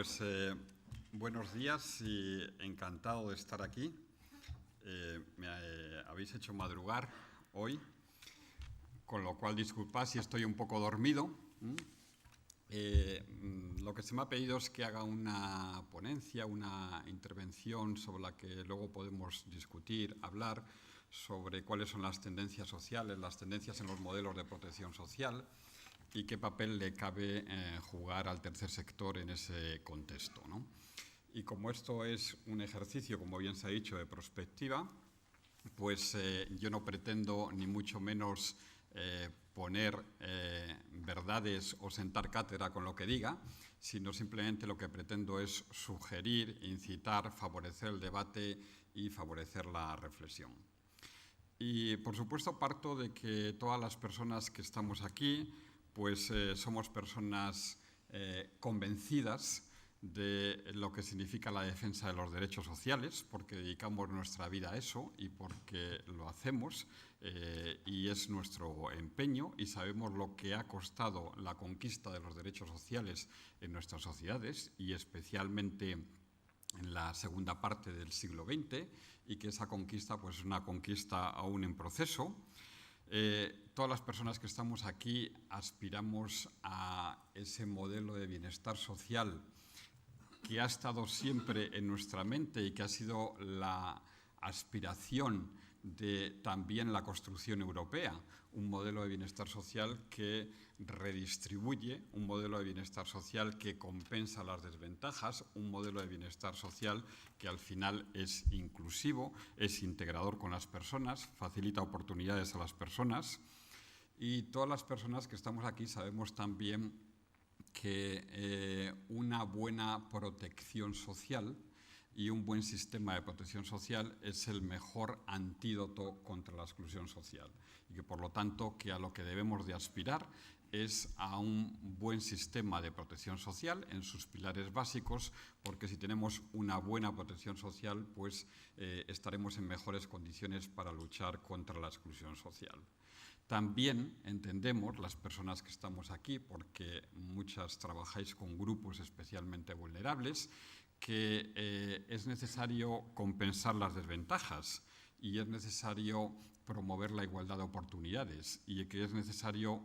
Pues buenos días y encantado de estar aquí. Me habéis hecho madrugar hoy, con lo cual disculpad si estoy un poco dormido. Lo que se me ha pedido es que haga una ponencia, una intervención sobre la que luego podemos discutir, hablar sobre cuáles son las tendencias sociales, las tendencias en los modelos de protección social y qué papel le cabe jugar al tercer sector en ese contexto, ¿no? Y como esto es un ejercicio, como bien se ha dicho, de prospectiva, pues yo no pretendo ni mucho menos poner verdades o sentar cátedra con lo que diga, sino simplemente lo que pretendo es sugerir, incitar, favorecer el debate y favorecer la reflexión. Y por supuesto parto de que todas las personas que estamos aquí pues somos personas convencidas de lo que significa la defensa de los derechos sociales, porque dedicamos nuestra vida a eso y porque lo hacemos y es nuestro empeño, y sabemos lo que ha costado la conquista de los derechos sociales en nuestras sociedades y especialmente en la segunda parte del siglo XX, y que esa conquista pues, es una conquista aún en proceso. Todas las personas que estamos aquí aspiramos a ese modelo de bienestar social que ha estado siempre en nuestra mente y que ha sido la aspiración de también la construcción europea, un modelo de bienestar social que redistribuye, un modelo de bienestar social que compensa las desventajas, un modelo de bienestar social que al final es inclusivo, es integrador con las personas, facilita oportunidades a las personas. Y todas las personas que estamos aquí sabemos también que una buena protección social y un buen sistema de protección social es el mejor antídoto contra la exclusión social, y que por lo tanto que a lo que debemos de aspirar es a un buen sistema de protección social en sus pilares básicos, porque si tenemos una buena protección social pues estaremos en mejores condiciones para luchar contra la exclusión social. También entendemos, las personas que estamos aquí, porque muchas trabajáis con grupos especialmente vulnerables, que es necesario compensar las desventajas y es necesario promover la igualdad de oportunidades y que es necesario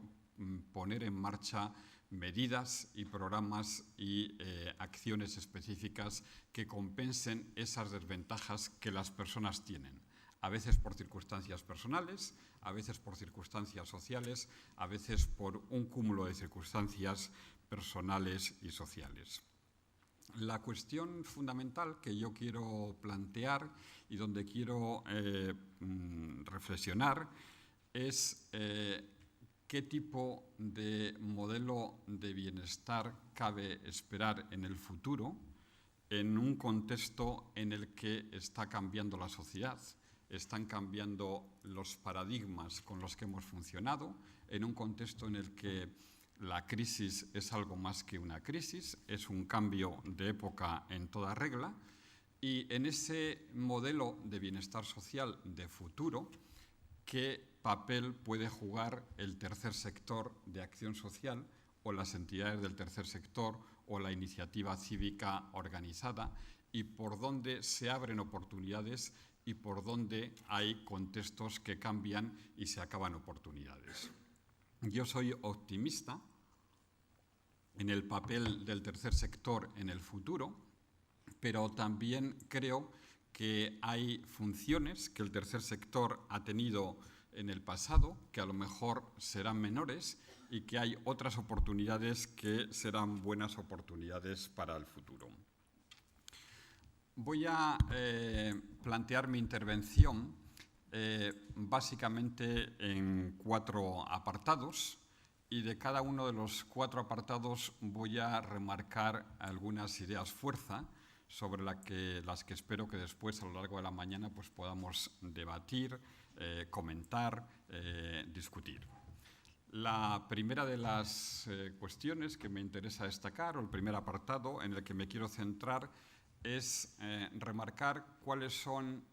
poner en marcha medidas y programas y acciones específicas que compensen esas desventajas que las personas tienen. A veces por circunstancias personales, a veces por circunstancias sociales, a veces por un cúmulo de circunstancias personales y sociales. La cuestión fundamental que yo quiero plantear y donde quiero reflexionar es qué tipo de modelo de bienestar cabe esperar en el futuro en un contexto en el que está cambiando la sociedad. Están cambiando los paradigmas con los que hemos funcionado, en un contexto en el que la crisis es algo más que una crisis, es un cambio de época en toda regla, y en ese modelo de bienestar social de futuro, ¿qué papel puede jugar el tercer sector de acción social o las entidades del tercer sector o la iniciativa cívica organizada, y por dónde se abren oportunidades y por dónde hay contextos que cambian y se acaban oportunidades? Yo soy optimista en el papel del tercer sector en el futuro, pero también creo que hay funciones que el tercer sector ha tenido en el pasado, que a lo mejor serán menores, y que hay otras oportunidades que serán buenas oportunidades para el futuro. Voy a plantear mi intervención básicamente en 4 apartados, y de cada uno de los 4 apartados voy a remarcar algunas ideas fuerza sobre las que espero que después a lo largo de la mañana pues, podamos debatir, comentar, discutir. La primera de las cuestiones que me interesa destacar, o el primer apartado en el que me quiero centrar, es remarcar cuáles son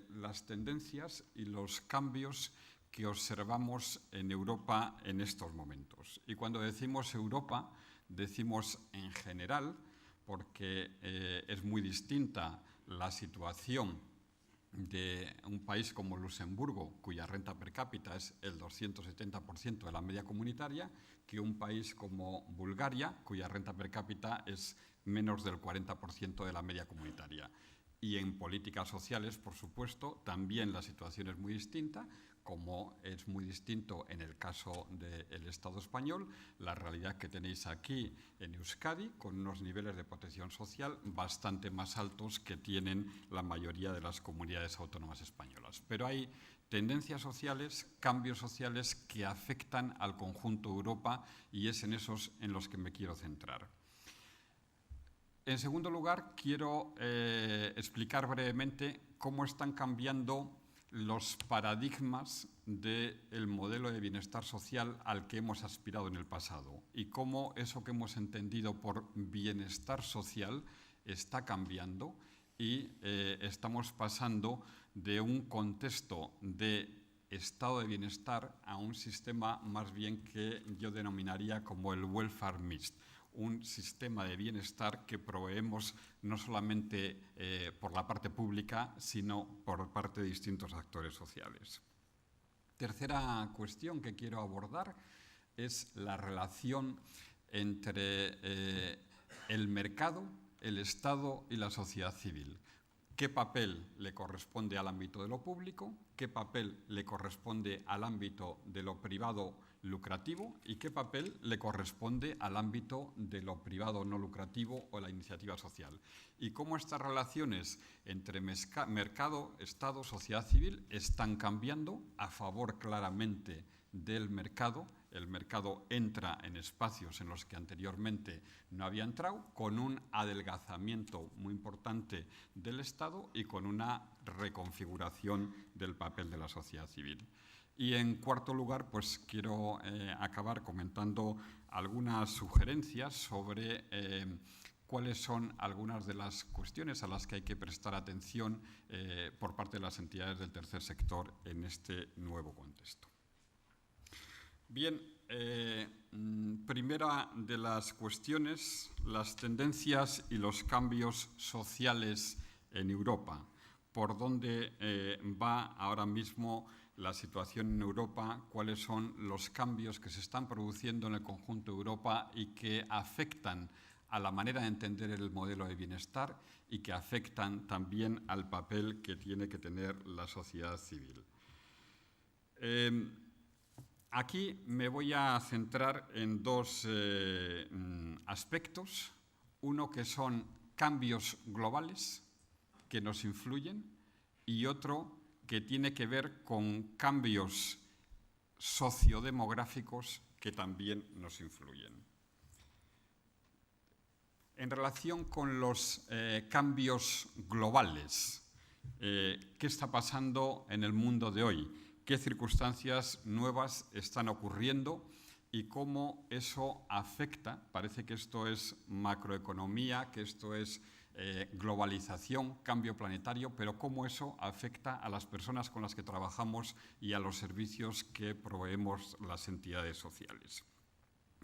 las tendencias y los cambios que observamos en Europa en estos momentos. Y cuando decimos Europa, decimos en general, porque es muy distinta la situación de un país como Luxemburgo, cuya renta per cápita es el 270% de la media comunitaria, que un país como Bulgaria, cuya renta per cápita es menos del 40% de la media comunitaria. Y en políticas sociales, por supuesto, también la situación es muy distinta, como es muy distinto en el caso del Estado español, la realidad que tenéis aquí en Euskadi, con unos niveles de protección social bastante más altos que tienen la mayoría de las comunidades autónomas españolas. Pero hay tendencias sociales, cambios sociales que afectan al conjunto de Europa y es en esos en los que me quiero centrar. En segundo lugar, quiero explicar brevemente cómo están cambiando los paradigmas del modelo de bienestar social al que hemos aspirado en el pasado y cómo eso que hemos entendido por bienestar social está cambiando y estamos pasando de un contexto de estado de bienestar a un sistema más bien que yo denominaría como el welfare mixed, un sistema de bienestar que proveemos no solamente por la parte pública, sino por parte de distintos actores sociales. Tercera cuestión que quiero abordar es la relación entre el mercado, el Estado y la sociedad civil. ¿Qué papel le corresponde al ámbito de lo público? ¿Qué papel le corresponde al ámbito de lo privado lucrativo? ¿Y qué papel le corresponde al ámbito de lo privado no lucrativo o la iniciativa social? Y cómo estas relaciones entre mercado, Estado, sociedad civil están cambiando a favor claramente del mercado. El mercado entra en espacios en los que anteriormente no había entrado, con un adelgazamiento muy importante del Estado y con una reconfiguración del papel de la sociedad civil. Y en cuarto lugar, pues quiero acabar comentando algunas sugerencias sobre cuáles son algunas de las cuestiones a las que hay que prestar atención por parte de las entidades del tercer sector en este nuevo contexto. Bien, primera de las cuestiones, las tendencias y los cambios sociales en Europa. ¿Por dónde va ahora mismo la situación en Europa? ¿Cuáles son los cambios que se están produciendo en el conjunto de Europa y que afectan a la manera de entender el modelo de bienestar y que afectan también al papel que tiene que tener la sociedad civil? Aquí me voy a centrar en dos aspectos. Uno que son cambios globales que nos influyen y otro que tiene que ver con cambios sociodemográficos que también nos influyen. En relación con los cambios globales, ¿qué está pasando en el mundo de hoy? ¿Qué circunstancias nuevas están ocurriendo y cómo eso afecta? Parece que esto es macroeconomía, que esto es globalización, cambio planetario, pero cómo eso afecta a las personas con las que trabajamos y a los servicios que proveemos las entidades sociales.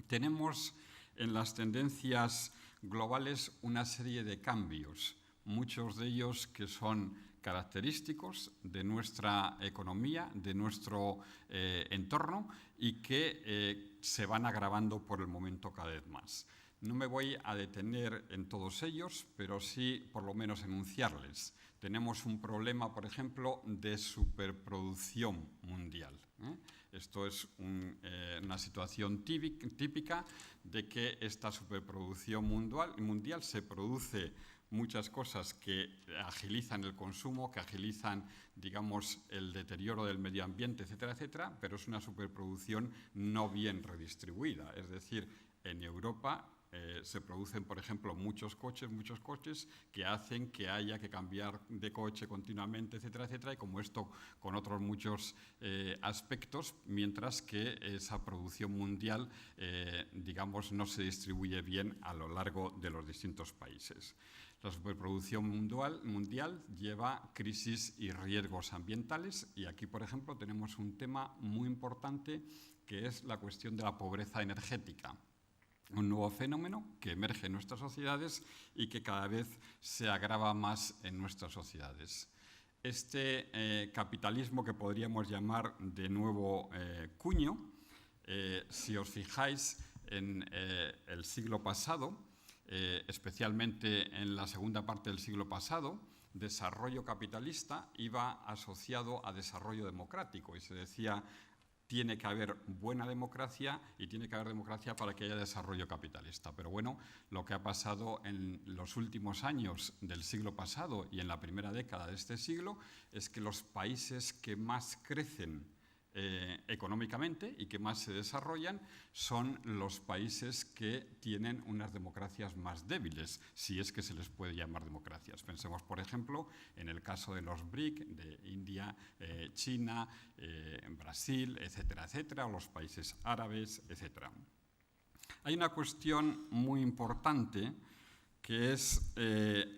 Tenemos en las tendencias globales una serie de cambios, muchos de ellos que son característicos de nuestra economía, de nuestro entorno y que se van agravando por el momento cada vez más. No me voy a detener en todos ellos, pero sí por lo menos enunciarles. Tenemos un problema, por ejemplo, de superproducción mundial. Esto es una situación típica de que esta superproducción mundial se produce muchas cosas que agilizan el consumo, que agilizan, digamos, el deterioro del medio ambiente, etcétera, etcétera, pero es una superproducción no bien redistribuida. Es decir, en Europa se producen, por ejemplo, muchos coches que hacen que haya que cambiar de coche continuamente, etcétera, etcétera, y como esto con otros muchos aspectos, mientras que esa producción mundial, digamos, no se distribuye bien a lo largo de los distintos países. La superproducción mundial lleva crisis y riesgos ambientales y aquí, por ejemplo, tenemos un tema muy importante que es la cuestión de la pobreza energética. un nuevo fenómeno que emerge en nuestras sociedades y que cada vez se agrava más en nuestras sociedades. Este capitalismo que podríamos llamar de nuevo cuño, si os fijáis en el siglo pasado, especialmente en la segunda parte del siglo pasado, desarrollo capitalista iba asociado a desarrollo democrático y se decía tiene que haber buena democracia y tiene que haber democracia para que haya desarrollo capitalista. Pero bueno, lo que ha pasado en los últimos años del siglo pasado y en la primera década de este siglo es que los países que más crecen económicamente y que más se desarrollan son los países que tienen unas democracias más débiles, si es que se les puede llamar democracias. Pensemos, por ejemplo, en el caso de los BRIC, de India, China, Brasil, etcétera, etcétera, o los países árabes, etcétera. Hay una cuestión muy importante que es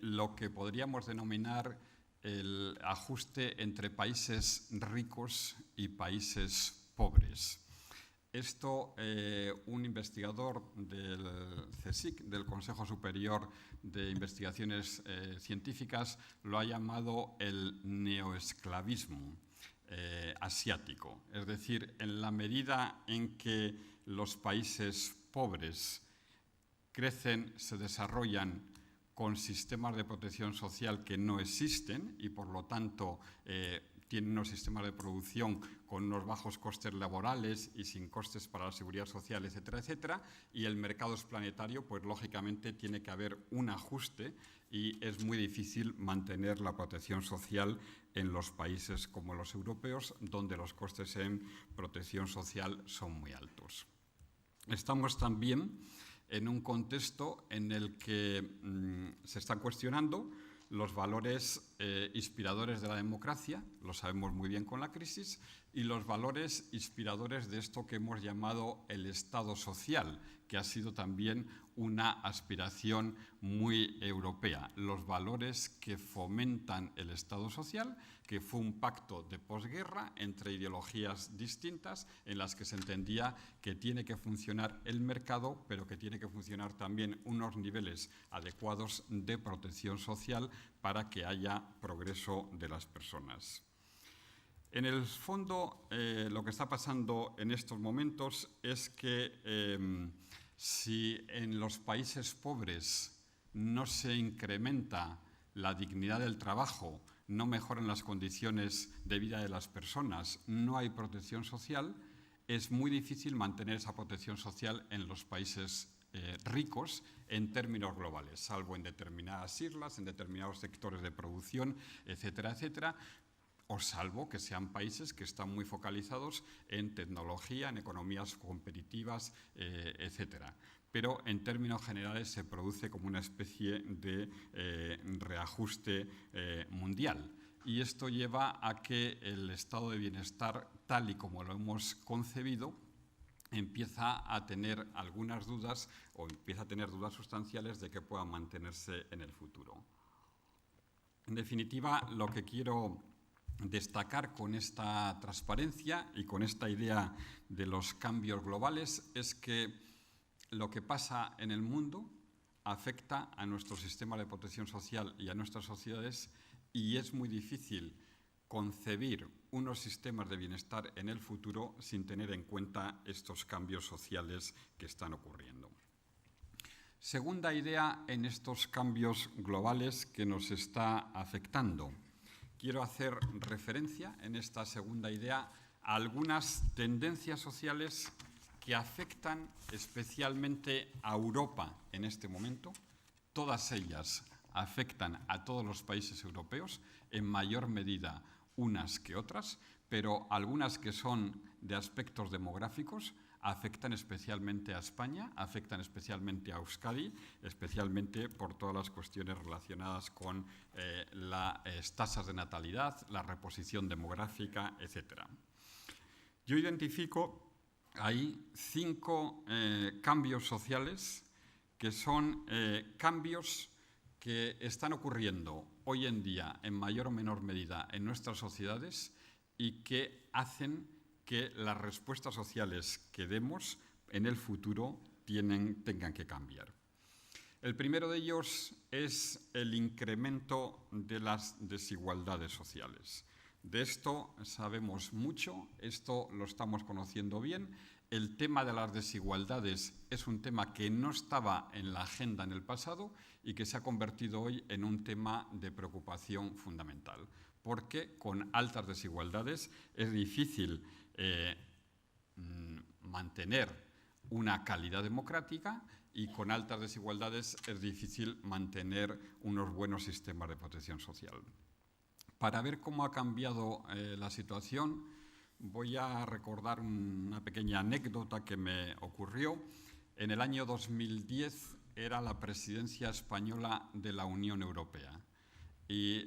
lo que podríamos denominar el ajuste entre países ricos y países pobres. Esto, un investigador del CSIC, del Consejo Superior de Investigaciones Científicas, lo ha llamado el neoesclavismo asiático. Es decir, en la medida en que los países pobres crecen, se desarrollan con sistemas de protección social que no existen y, por lo tanto, tienen unos sistemas de producción con unos bajos costes laborales y sin costes para la seguridad social, etcétera, etcétera, y el mercado es planetario, pues lógicamente tiene que haber un ajuste y es muy difícil mantener la protección social en los países como los europeos, donde los costes en protección social son muy altos. Estamos también en un contexto en el que se están cuestionando los valores inspiradores de la democracia, lo sabemos muy bien con la crisis, y los valores inspiradores de esto que hemos llamado el Estado social, que ha sido también una aspiración muy europea. Los valores que fomentan el Estado social, que fue un pacto de posguerra entre ideologías distintas en las que se entendía que tiene que funcionar el mercado, pero que tiene que funcionar también unos niveles adecuados de protección social para que haya progreso de las personas. En el fondo, lo que está pasando en estos momentos es que si en los países pobres no se incrementa la dignidad del trabajo, no mejoran las condiciones de vida de las personas, no hay protección social, es muy difícil mantener esa protección social en los países ricos en términos globales, salvo en determinadas islas, en determinados sectores de producción, etcétera, etcétera, o salvo que sean países que están muy focalizados en tecnología, en economías competitivas, etcétera. Pero en términos generales se produce como una especie de reajuste mundial. Y esto lleva a que el estado de bienestar, tal y como lo hemos concebido, empieza a tener algunas dudas o empieza a tener dudas sustanciales de que pueda mantenerse en el futuro. En definitiva, lo que quiero destacar con esta transparencia y con esta idea de los cambios globales es que lo que pasa en el mundo afecta a nuestro sistema de protección social y a nuestras sociedades y es muy difícil concebir unos sistemas de bienestar en el futuro sin tener en cuenta estos cambios sociales que están ocurriendo. Segunda idea en estos cambios globales que nos está afectando. Quiero hacer referencia en esta segunda idea a algunas tendencias sociales que afectan especialmente a Europa en este momento. Todas ellas afectan a todos los países europeos, en mayor medida unas que otras, pero algunas que son de aspectos demográficos afectan especialmente a España, afectan especialmente a Euskadi, especialmente por todas las cuestiones relacionadas con las tasas de natalidad, la reposición demográfica, etc. Yo identifico ahí 5 cambios sociales que son cambios que están ocurriendo hoy en día en mayor o menor medida en nuestras sociedades y que hacen que las respuestas sociales que demos en el futuro tengan que cambiar. El primero de ellos es el incremento de las desigualdades sociales. De esto sabemos mucho, esto lo estamos conociendo bien. El tema de las desigualdades es un tema que no estaba en la agenda en el pasado y que se ha convertido hoy en un tema de preocupación fundamental, porque con altas desigualdades es difícil mantener una calidad democrática y con altas desigualdades es difícil mantener unos buenos sistemas de protección social. Para ver cómo ha cambiado la situación, voy a recordar una pequeña anécdota que me ocurrió. En el año 2010 era la presidencia española de la Unión Europea y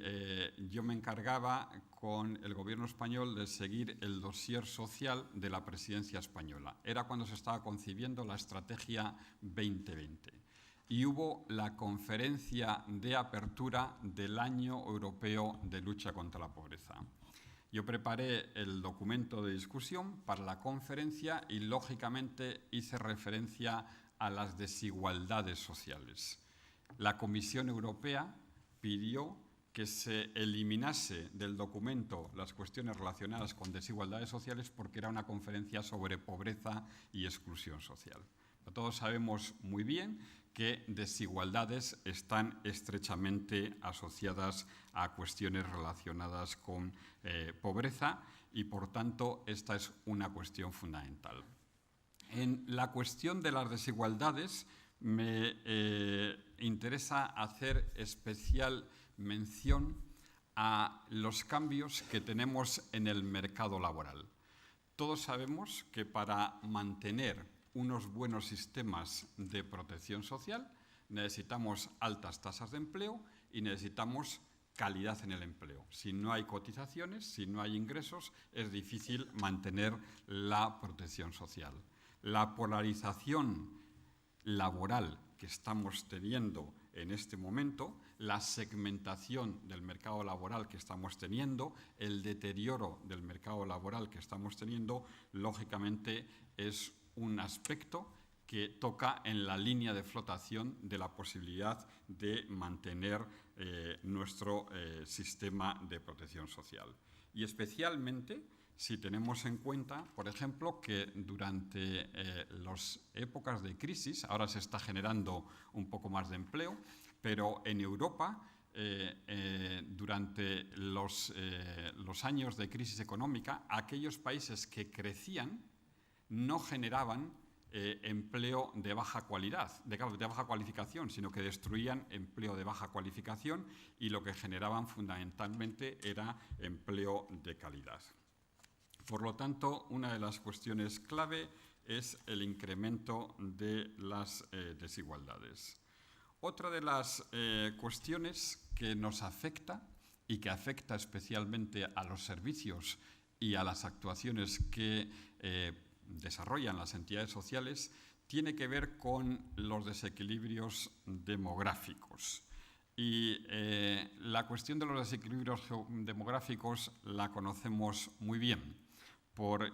yo me encargaba con el gobierno español de seguir el dossier social de la presidencia española. Era cuando se estaba concibiendo la Estrategia 2020 y hubo la conferencia de apertura del Año Europeo de Lucha contra la Pobreza. Yo preparé el documento de discusión para la conferencia y, lógicamente, hice referencia a las desigualdades sociales. La Comisión Europea pidió que se eliminase del documento las cuestiones relacionadas con desigualdades sociales porque era una conferencia sobre pobreza y exclusión social. Todos sabemos muy bien que desigualdades están estrechamente asociadas a cuestiones relacionadas con pobreza y, por tanto, esta es una cuestión fundamental. En la cuestión de las desigualdades me interesa hacer especial mención a los cambios que tenemos en el mercado laboral. Todos sabemos que para mantener unos buenos sistemas de protección social necesitamos altas tasas de empleo y necesitamos calidad en el empleo. Si no hay cotizaciones, si no hay ingresos, es difícil mantener la protección social. La polarización laboral que estamos teniendo en este momento, la segmentación del mercado laboral que estamos teniendo, el deterioro del mercado laboral que estamos teniendo, lógicamente es un aspecto que toca en la línea de flotación de la posibilidad de mantener nuestro sistema de protección social. Y especialmente si tenemos en cuenta, por ejemplo, que durante las épocas de crisis, ahora se está generando un poco más de empleo, pero en Europa, durante los años de crisis económica, aquellos países que crecían no generaban empleo de baja cualidad, de baja cualificación, sino que destruían empleo de baja cualificación y lo que generaban fundamentalmente era empleo de calidad. Por lo tanto, una de las cuestiones clave es el incremento de las desigualdades. Otra de las cuestiones que nos afecta y que afecta especialmente a los servicios y a las actuaciones que desarrollan las entidades sociales tiene que ver con los desequilibrios demográficos. Y la cuestión de los desequilibrios demográficos la conocemos muy bien. Por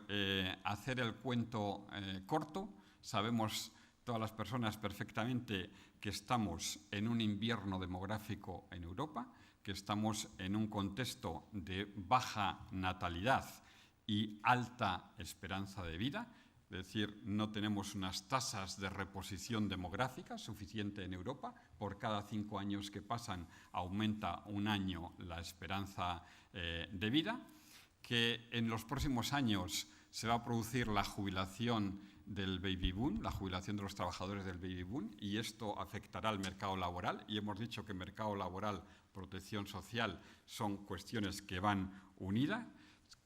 hacer el cuento corto, sabemos todas las personas perfectamente que estamos en un invierno demográfico en Europa, que estamos en un contexto de baja natalidad y alta esperanza de vida, es decir, no tenemos unas tasas de reposición demográfica suficiente en Europa. Por cada 5 años que pasan aumenta un año la esperanza de vida, que en los próximos años se va a producir la jubilación del baby boom, la jubilación de los trabajadores del baby boom, y esto afectará al mercado laboral. Y hemos dicho que mercado laboral, protección social son cuestiones que van unidas,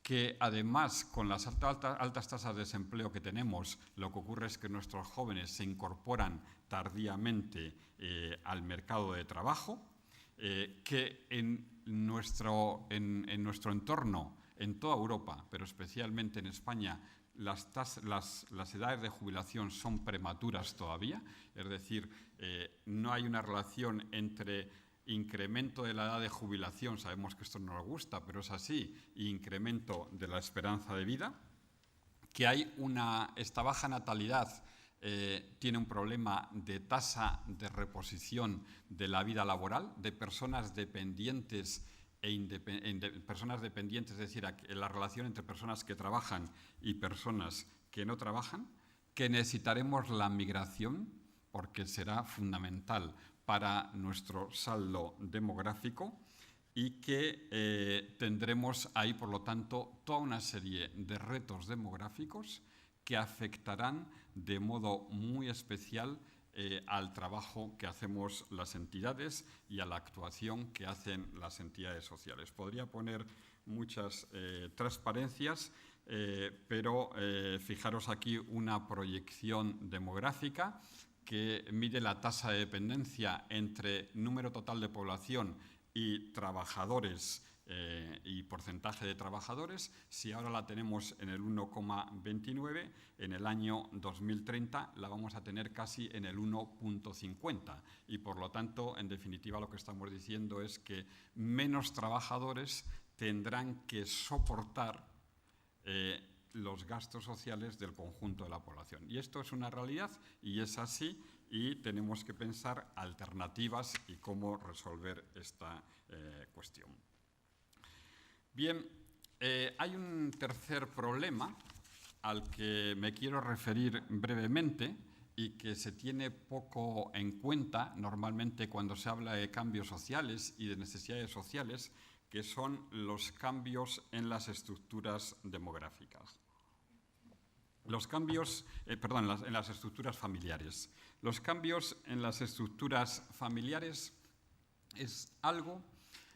que además con las altas tasas de desempleo que tenemos, lo que ocurre es que nuestros jóvenes se incorporan tardíamente al mercado de trabajo, que en nuestro entorno, en toda Europa, pero especialmente en España, las edades de jubilación son prematuras todavía, es decir, no hay una relación entre incremento de la edad de jubilación, sabemos que esto no nos gusta, pero es así, e incremento de la esperanza de vida, que hay esta baja natalidad tiene un problema de tasa de reposición de la vida laboral, de personas dependientes personas dependientes, es decir, la relación entre personas que trabajan y personas que no trabajan, que necesitaremos la migración porque será fundamental para nuestro saldo demográfico y que tendremos ahí, por lo tanto, toda una serie de retos demográficos que afectarán de modo muy especial al trabajo que hacemos las entidades y a la actuación que hacen las entidades sociales. Podría poner muchas transparencias, pero fijaros aquí una proyección demográfica que mide la tasa de dependencia entre número total de población y trabajadores y porcentaje de trabajadores. Si ahora la tenemos en el 1,29, en el año 2030 la vamos a tener casi en el 1,50 y por lo tanto, en definitiva, lo que estamos diciendo es que menos trabajadores tendrán que soportar los gastos sociales del conjunto de la población. Y esto es una realidad y es así, y tenemos que pensar alternativas y cómo resolver esta cuestión. Bien, hay un tercer problema al que me quiero referir brevemente y que se tiene poco en cuenta normalmente cuando se habla de cambios sociales y de necesidades sociales, que son los cambios en las estructuras demográficas. Los cambios, en las estructuras familiares. Los cambios en las estructuras familiares es algo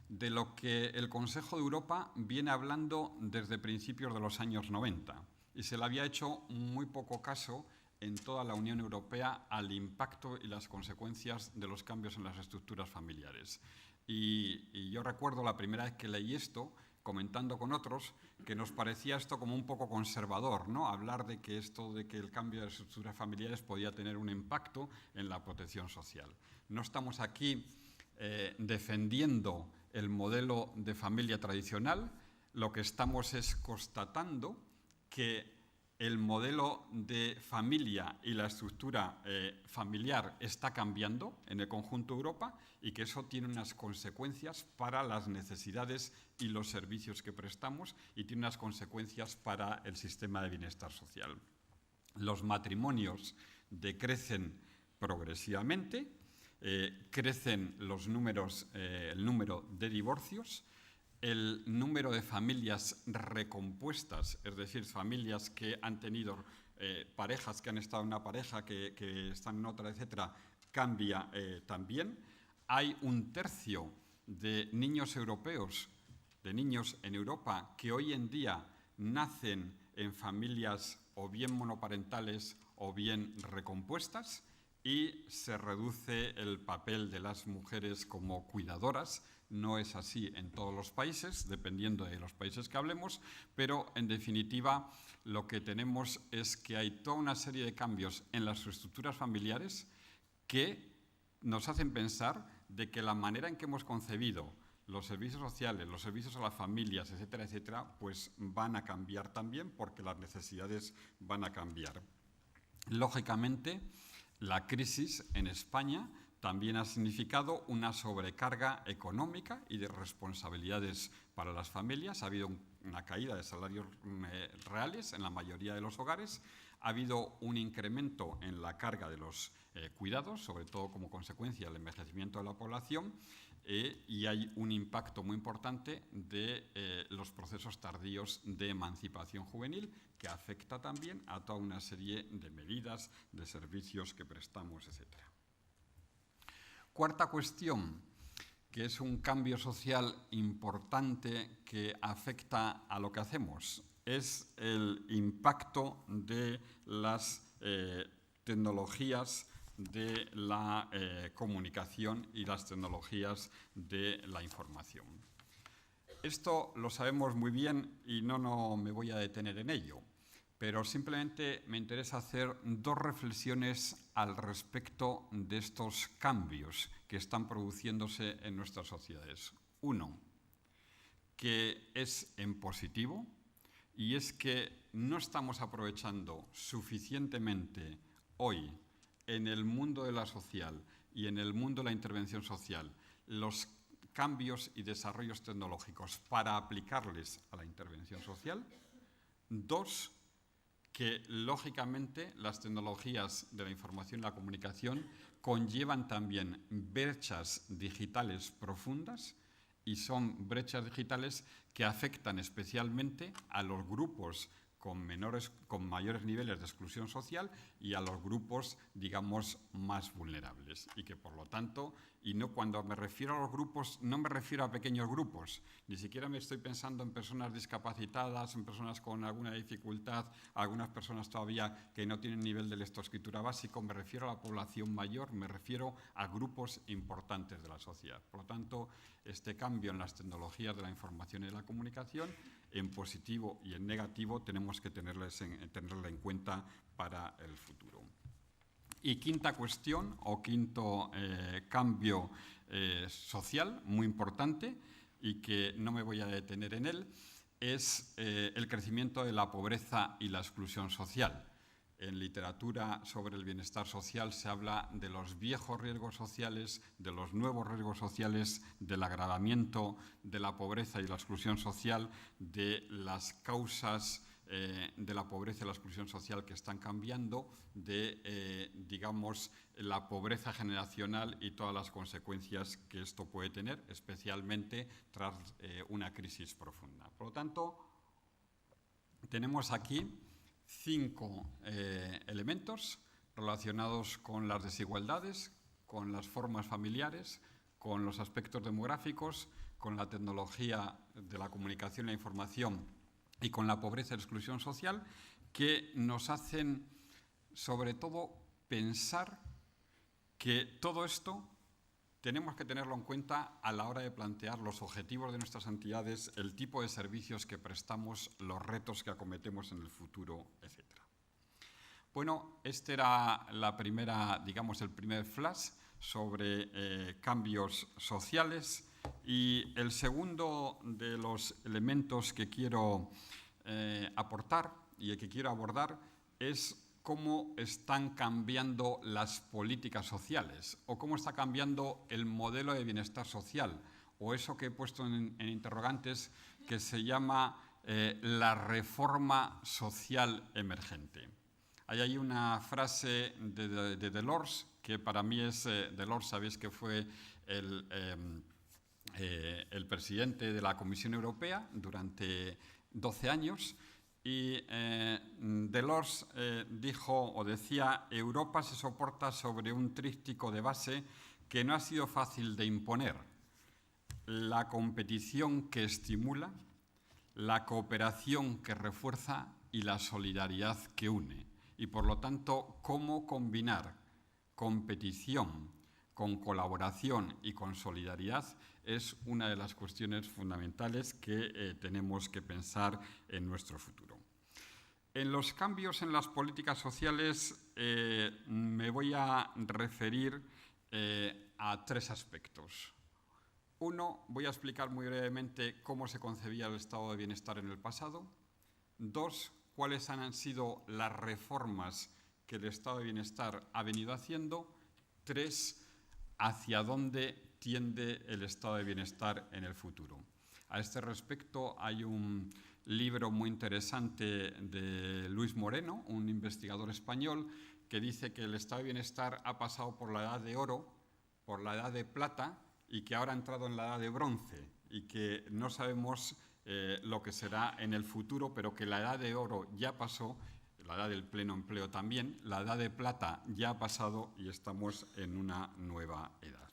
de lo que el Consejo de Europa viene hablando desde principios de los años 90 y se le había hecho muy poco caso en toda la Unión Europea al impacto y las consecuencias de los cambios en las estructuras familiares. Y yo recuerdo la primera vez que leí esto, comentando con otros, que nos parecía esto como un poco conservador, ¿no? Hablar de que el cambio de las estructuras familiares podía tener un impacto en la protección social. No estamos aquí defendiendo el modelo de familia tradicional, lo que estamos es constatando que el modelo de familia y la estructura familiar está cambiando en el conjunto de Europa y que eso tiene unas consecuencias para las necesidades y los servicios que prestamos y tiene unas consecuencias para el sistema de bienestar social. Los matrimonios decrecen progresivamente, crecen los números, el número de divorcios, el número de familias recompuestas, es decir, familias que han tenido parejas que han estado en una pareja, que están en otra, etcétera, cambia también. Hay 1/3 de niños europeos, de niños en Europa, que hoy en día nacen en familias o bien monoparentales o bien recompuestas, y se reduce el papel de las mujeres como cuidadoras. No es así en todos los países, dependiendo de los países que hablemos, pero en definitiva lo que tenemos es que hay toda una serie de cambios en las estructuras familiares que nos hacen pensar de que la manera en que hemos concebido los servicios sociales, los servicios a las familias, etcétera, etcétera, pues van a cambiar también porque las necesidades van a cambiar. Lógicamente, la crisis en España también ha significado una sobrecarga económica y de responsabilidades para las familias. Ha habido una caída de salarios reales en la mayoría de los hogares. Ha habido un incremento en la carga de los cuidados, sobre todo como consecuencia del envejecimiento de la población, y hay un impacto muy importante de los procesos tardíos de emancipación juvenil, que afecta también a toda una serie de medidas, de servicios que prestamos, etc. Cuarta cuestión, que es un cambio social importante que afecta a lo que hacemos, es el impacto de las tecnologías de la comunicación y las tecnologías de la información. Esto lo sabemos muy bien y no me voy a detener en ello, pero simplemente me interesa hacer dos reflexiones al respecto de estos cambios que están produciéndose en nuestras sociedades. Uno, que es en positivo, y es que no estamos aprovechando suficientemente hoy en el mundo de la social y en el mundo de la intervención social los cambios y desarrollos tecnológicos para aplicarles a la intervención social. 2, que lógicamente las tecnologías de la información y la comunicación conllevan también brechas digitales profundas y son brechas digitales que afectan especialmente a los grupos con mayores niveles de exclusión social y a los grupos, digamos, más vulnerables. Y que, por lo tanto, cuando me refiero a los grupos, no me refiero a pequeños grupos, ni siquiera me estoy pensando en personas discapacitadas, en personas con alguna dificultad, algunas personas todavía que no tienen nivel de lectoescritura básico, me refiero a la población mayor, me refiero a grupos importantes de la sociedad. Por lo tanto, este cambio en las tecnologías de la información y de la comunicación, en positivo y en negativo, tenemos que tenerla en cuenta para el futuro. Y quinta cuestión, o quinto cambio social muy importante, y que no me voy a detener en él, es el crecimiento de la pobreza y la exclusión social. En literatura sobre el bienestar social se habla de los viejos riesgos sociales, de los nuevos riesgos sociales, del agravamiento de la pobreza y la exclusión social, de las causas de la pobreza y la exclusión social que están cambiando, de, digamos, la pobreza generacional y todas las consecuencias que esto puede tener, especialmente tras una crisis profunda. Por lo tanto, tenemos aquí 5 elementos relacionados con las desigualdades, con las formas familiares, con los aspectos demográficos, con la tecnología de la comunicación y la información y con la pobreza y la exclusión social, que nos hacen, sobre todo, pensar que todo esto tenemos que tenerlo en cuenta a la hora de plantear los objetivos de nuestras entidades, el tipo de servicios que prestamos, los retos que acometemos en el futuro, etc. Bueno, este era el primer flash sobre cambios sociales, y el segundo de los elementos que quiero aportar y que quiero abordar es cómo están cambiando las políticas sociales o cómo está cambiando el modelo de bienestar social, o eso que he puesto en interrogantes, que se llama la reforma social emergente. Hay ahí una frase de Delors, que para mí es Delors, sabéis que fue el presidente de la Comisión Europea durante 12 años, y Delors decía: Europa se soporta sobre un tríptico de base que no ha sido fácil de imponer: la competición que estimula, la cooperación que refuerza y la solidaridad que une. Y por lo tanto, cómo combinar competición con colaboración y con solidaridad es una de las cuestiones fundamentales que tenemos que pensar en nuestro futuro. En los cambios en las políticas sociales me voy a referir a 3 aspectos. 1, voy a explicar muy brevemente cómo se concebía el estado de bienestar en el pasado. 2, cuáles han sido las reformas que el estado de bienestar ha venido haciendo. 3, hacia dónde tiende el estado de bienestar en el futuro. A este respecto hay un libro muy interesante de Luis Moreno, un investigador español, que dice que el estado de bienestar ha pasado por la edad de oro, por la edad de plata, y que ahora ha entrado en la edad de bronce, y que no sabemos lo que será en el futuro, pero que la edad de oro ya pasó, la edad del pleno empleo también, la edad de plata ya ha pasado y estamos en una nueva edad.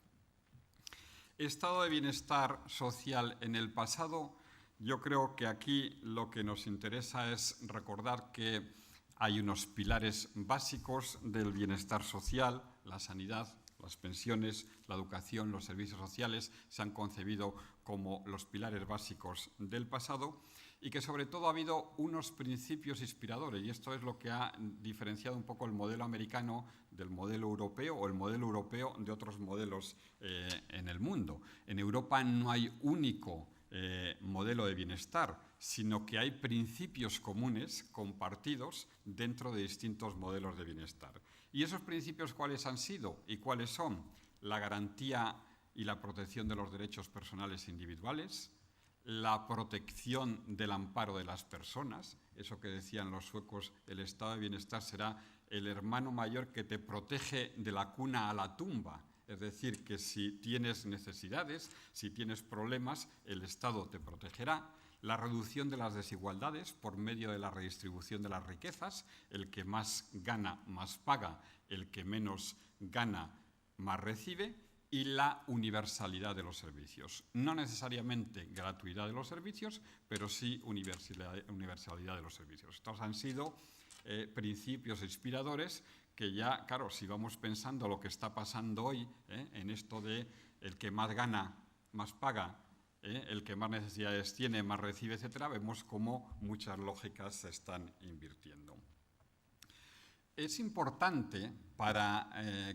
Estado de bienestar social en el pasado. Yo creo que aquí lo que nos interesa es recordar que hay unos pilares básicos del bienestar social: la sanidad, las pensiones, la educación, los servicios sociales se han concebido como los pilares básicos del pasado, y que sobre todo ha habido unos principios inspiradores, y esto es lo que ha diferenciado un poco el modelo americano del modelo europeo, o el modelo europeo de otros modelos en el mundo. En Europa no hay único modelo de bienestar, sino que hay principios comunes compartidos dentro de distintos modelos de bienestar. ¿Y esos principios cuáles han sido y cuáles son? La garantía y la protección de los derechos personales e individuales, la protección del amparo de las personas, eso que decían los suecos, el estado de bienestar será el hermano mayor que te protege de la cuna a la tumba. Es decir, que si tienes necesidades, si tienes problemas, el Estado te protegerá. La reducción de las desigualdades por medio de la redistribución de las riquezas. El que más gana, más paga. El que menos gana, más recibe. Y la universalidad de los servicios. No necesariamente gratuidad de los servicios, pero sí universalidad de los servicios. Estos han sido principios inspiradores que ya, claro, si vamos pensando lo que está pasando hoy, en esto de el que más gana, más paga, el que más necesidades tiene, más recibe, etcétera, vemos cómo muchas lógicas se están invirtiendo. Es importante para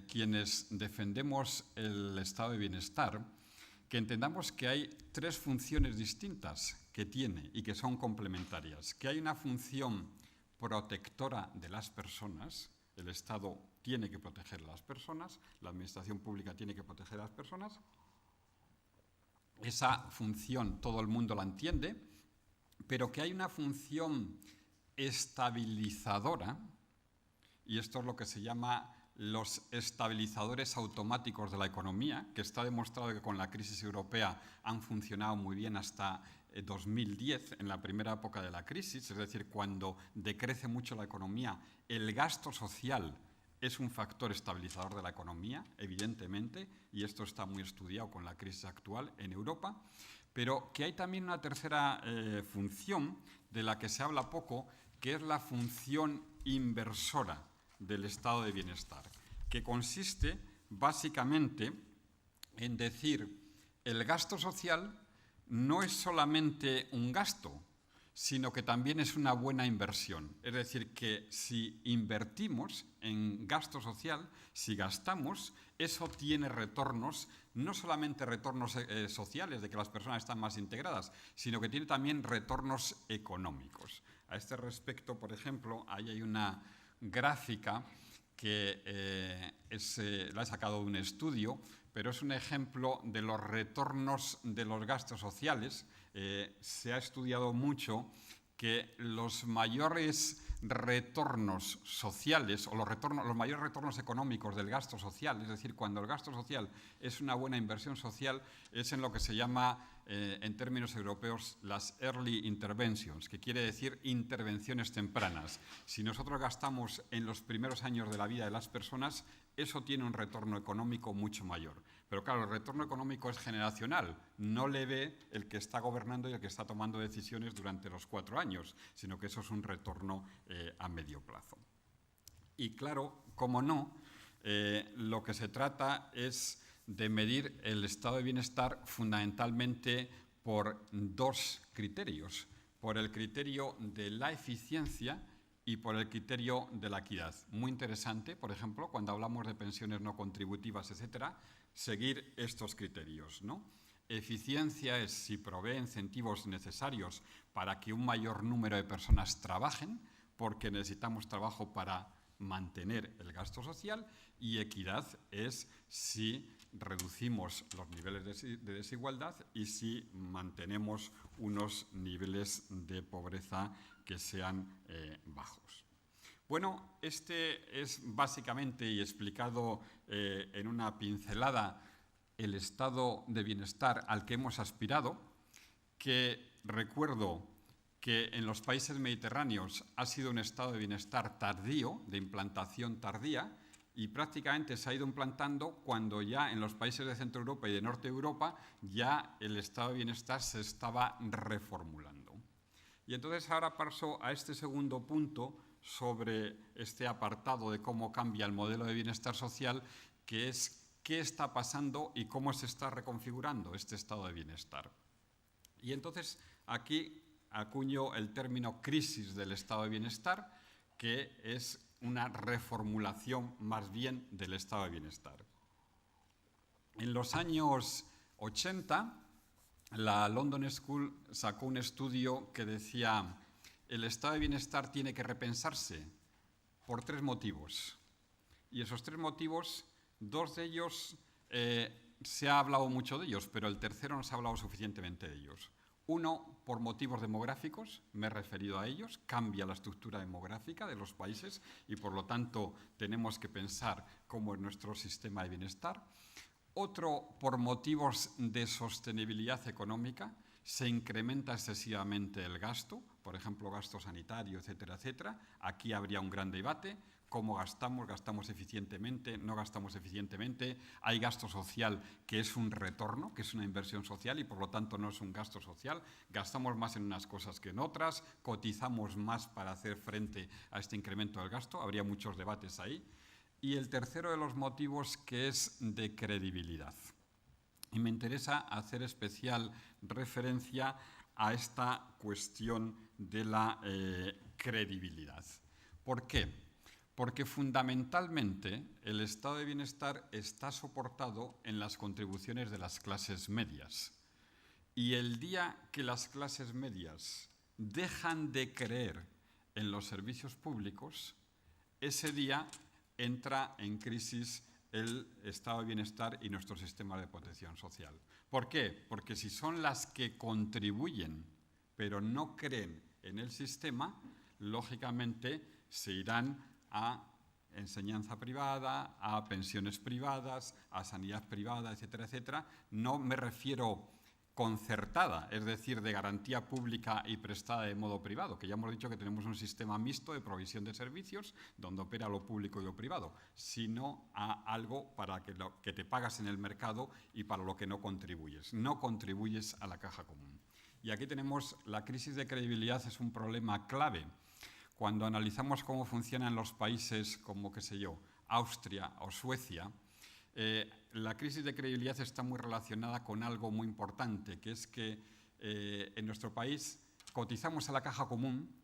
quienes defendemos el estado de bienestar que entendamos que hay tres funciones distintas que tiene y que son complementarias. Que hay una función protectora de las personas, el Estado tiene que proteger a las personas, la administración pública tiene que proteger a las personas. Esa función todo el mundo la entiende, pero que hay una función estabilizadora, y esto es lo que se llama los estabilizadores automáticos de la economía, que está demostrado que con la crisis europea han funcionado muy bien hasta 2010, en la primera época de la crisis, es decir, cuando decrece mucho la economía, el gasto social es un factor estabilizador de la economía, evidentemente, y esto está muy estudiado con la crisis actual en Europa, pero que hay también una tercera función de la que se habla poco, que es la función inversora del estado de bienestar, que consiste básicamente en decir el gasto social no es solamente un gasto, sino que también es una buena inversión. Es decir, que si invertimos en gasto social, si gastamos, eso tiene retornos, no solamente retornos sociales, de que las personas están más integradas, sino que tiene también retornos económicos. A este respecto, por ejemplo, ahí hay una gráfica que la he sacado de un estudio, pero es un ejemplo de los retornos de los gastos sociales. Se ha estudiado mucho que los mayores retornos sociales o los mayores retornos económicos del gasto social, es decir, cuando el gasto social es una buena inversión social, es en lo que se llama, en términos europeos, las early interventions, que quiere decir intervenciones tempranas. Si nosotros gastamos en los primeros años de la vida de las personas, eso tiene un retorno económico mucho mayor. Pero claro, el retorno económico es generacional, no le ve el que está gobernando y el que está tomando decisiones durante los 4 años, sino que eso es un retorno a medio plazo. Y claro, como no, lo que se trata es de medir el estado de bienestar fundamentalmente por dos criterios, por el criterio de la eficiencia y por el criterio de la equidad. Muy interesante, por ejemplo, cuando hablamos de pensiones no contributivas, etcétera, seguir estos criterios, ¿no? Eficiencia es si provee incentivos necesarios para que un mayor número de personas trabajen, porque necesitamos trabajo para mantener el gasto social, y equidad es si reducimos los niveles de desigualdad y si mantenemos unos niveles de pobreza que sean bajos. Bueno, este es básicamente, y explicado en una pincelada, el estado de bienestar al que hemos aspirado, que recuerdo que en los países mediterráneos ha sido un estado de bienestar tardío, de implantación tardía, y prácticamente se ha ido implantando cuando ya en los países de Centro Europa y de Norte Europa ya el estado de bienestar se estaba reformulando. Y entonces ahora paso a este segundo punto sobre este apartado de cómo cambia el modelo de bienestar social, que es qué está pasando y cómo se está reconfigurando este estado de bienestar. Y entonces aquí acuño el término crisis del estado de bienestar, que es una reformulación más bien del estado de bienestar. En los años 80 la London School sacó un estudio que decía: el estado de bienestar tiene que repensarse por 3 motivos. Y esos 3 motivos, 2 de ellos se ha hablado mucho de ellos, pero el tercero no se ha hablado suficientemente de ellos. Uno, por motivos demográficos, me he referido a ellos, cambia la estructura demográfica de los países y por lo tanto tenemos que pensar cómo es nuestro sistema de bienestar. Otro, por motivos de sostenibilidad económica, se incrementa excesivamente el gasto, por ejemplo, gasto sanitario, etcétera, etcétera. Aquí habría un gran debate. ¿Cómo gastamos? ¿Gastamos eficientemente? ¿No gastamos eficientemente? Hay gasto social que es un retorno, que es una inversión social y por lo tanto no es un gasto social. Gastamos más en unas cosas que en otras, cotizamos más para hacer frente a este incremento del gasto. Habría muchos debates ahí. Y el tercero de los motivos, que es de credibilidad. Y me interesa hacer especial referencia a esta cuestión de la credibilidad. ¿Por qué? Porque fundamentalmente el estado de bienestar está soportado en las contribuciones de las clases medias. Y el día que las clases medias dejan de creer en los servicios públicos, ese día entra en crisis el estado de bienestar y nuestro sistema de protección social. ¿Por qué? Porque si son las que contribuyen pero no creen en el sistema, lógicamente se irán a enseñanza privada, a pensiones privadas, a sanidad privada, etcétera, etcétera. No me refiero concertada, es decir, de garantía pública y prestada de modo privado, que ya hemos dicho que tenemos un sistema mixto de provisión de servicios donde opera lo público y lo privado, sino a algo para que te pagas en el mercado y para lo que no contribuyes. No contribuyes a la caja común. Y aquí tenemos la crisis de credibilidad, es un problema clave. Cuando analizamos cómo funcionan los países como, qué sé yo, Austria o Suecia, la crisis de credibilidad está muy relacionada con algo muy importante, que es que en nuestro país cotizamos a la caja común,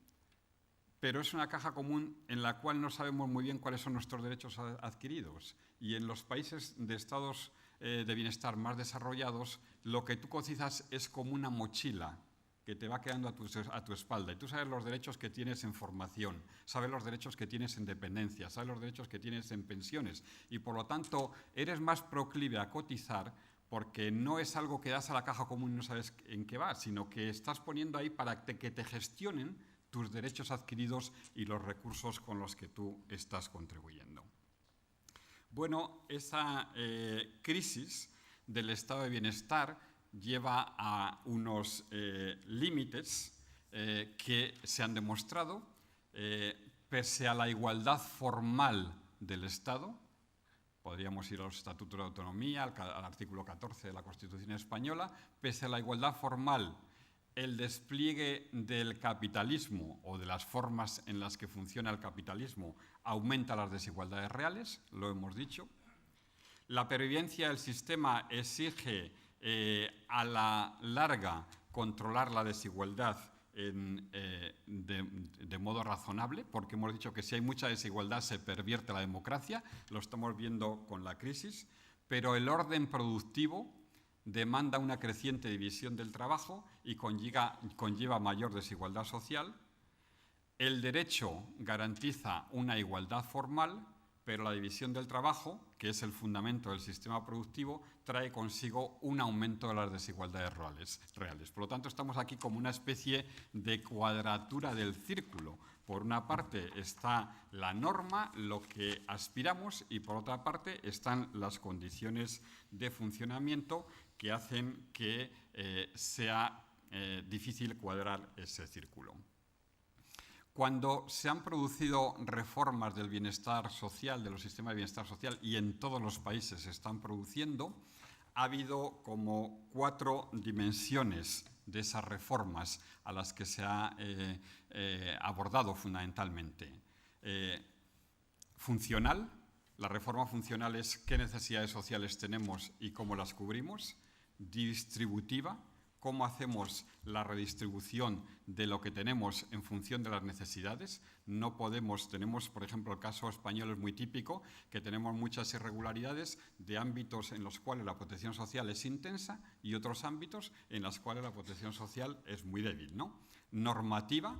pero es una caja común en la cual no sabemos muy bien cuáles son nuestros derechos adquiridos. Y en los países de estados de bienestar más desarrollados, lo que tú cotizas es como una mochila que te va quedando a tu espalda. Y tú sabes los derechos que tienes en formación, sabes los derechos que tienes en dependencia, sabes los derechos que tienes en pensiones. Y por lo tanto, eres más proclive a cotizar porque no es algo que das a la caja común y no sabes en qué va, sino que estás poniendo ahí para que te gestionen tus derechos adquiridos y los recursos con los que tú estás contribuyendo. Bueno, esa crisis del estado de bienestar lleva a unos límites que se han demostrado, pese a la igualdad formal del Estado. Podríamos ir a los estatutos de autonomía, al artículo 14 de la Constitución española. Pese a la igualdad formal, el despliegue del capitalismo o de las formas en las que funciona el capitalismo aumenta las desigualdades reales, lo hemos dicho. La pervivencia del sistema exige a la larga controlar la desigualdad de modo razonable, porque hemos dicho que si hay mucha desigualdad se pervierte la democracia, lo estamos viendo con la crisis, pero el orden productivo demanda una creciente división del trabajo y conlleva mayor desigualdad social. El derecho garantiza una igualdad formal, pero la división del trabajo, que es el fundamento del sistema productivo, trae consigo un aumento de las desigualdades reales. Por lo tanto, estamos aquí como una especie de cuadratura del círculo. Por una parte está la norma, lo que aspiramos, y por otra parte están las condiciones de funcionamiento que hacen que sea difícil cuadrar ese círculo. Cuando se han producido reformas del bienestar social, de los sistemas de bienestar social, y en todos los países se están produciendo, ha habido como 4 dimensiones de esas reformas a las que se ha abordado fundamentalmente. Funcional, la reforma funcional es qué necesidades sociales tenemos y cómo las cubrimos. Distributiva, cómo hacemos la redistribución de lo que tenemos en función de las necesidades. No podemos, tenemos, por ejemplo, el caso español es muy típico, que tenemos muchas irregularidades de ámbitos en los cuales la protección social es intensa y otros ámbitos en los cuales la protección social es muy débil, ¿no? Normativa,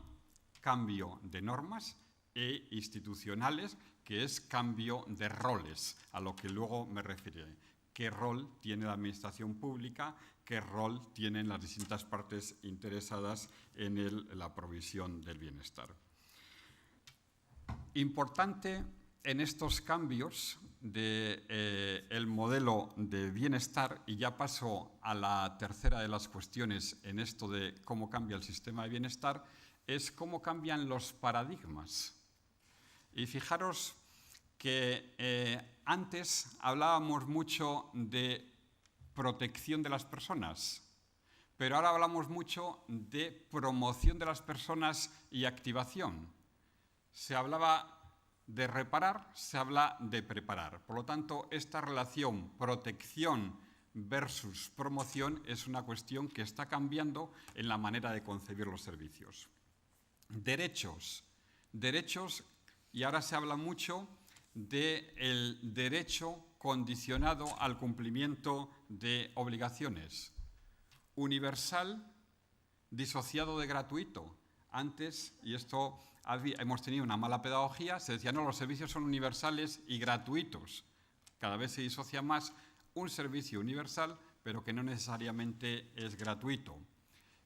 cambio de normas, e institucionales, que es cambio de roles, a lo que luego me referiré. ¿Qué rol tiene la administración pública? ¿Qué rol tienen las distintas partes interesadas en la provisión del bienestar? Importante en estos cambios del modelo de bienestar, y ya paso a la tercera de las cuestiones en esto de cómo cambia el sistema de bienestar, es cómo cambian los paradigmas. Y fijaros que antes hablábamos mucho de protección de las personas, pero ahora hablamos mucho de promoción de las personas y activación. Se hablaba de reparar, se habla de preparar. Por lo tanto, esta relación protección versus promoción es una cuestión que está cambiando en la manera de concebir los servicios. Derechos. Y ahora se habla mucho del derecho condicionado al cumplimiento de obligaciones. Universal, disociado de gratuito. Antes, y esto hemos tenido una mala pedagogía, se decía, no, los servicios son universales y gratuitos. Cada vez se disocia más un servicio universal, pero que no necesariamente es gratuito.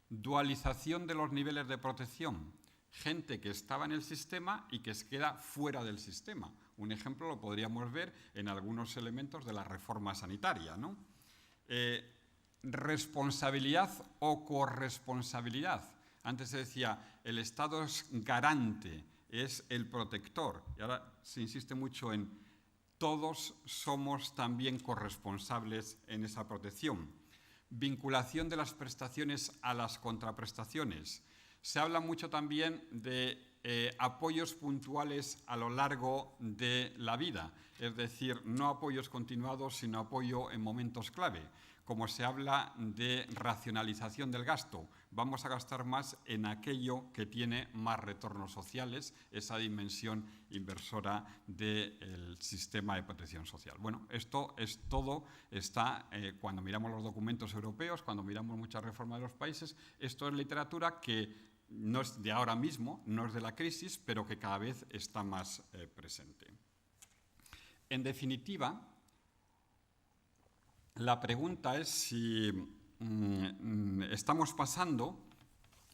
Dualización de los niveles de protección. Gente que estaba en el sistema y que se queda fuera del sistema. Un ejemplo lo podríamos ver en algunos elementos de la reforma sanitaria, ¿no? Responsabilidad o corresponsabilidad. Antes se decía, el Estado es garante, es el protector. Y ahora se insiste mucho en todos somos también corresponsables en esa protección. Vinculación de las prestaciones a las contraprestaciones. Se habla mucho también de apoyos puntuales a lo largo de la vida, es decir, no apoyos continuados, sino apoyo en momentos clave. Como se habla de racionalización del gasto, vamos a gastar más en aquello que tiene más retornos sociales, esa dimensión inversora del sistema de protección social. Bueno, esto es todo, está, cuando miramos los documentos europeos, cuando miramos muchas reformas de los países, esto es literatura que no es de ahora mismo, no es de la crisis, pero que cada vez está más presente. En definitiva, la pregunta es si estamos pasando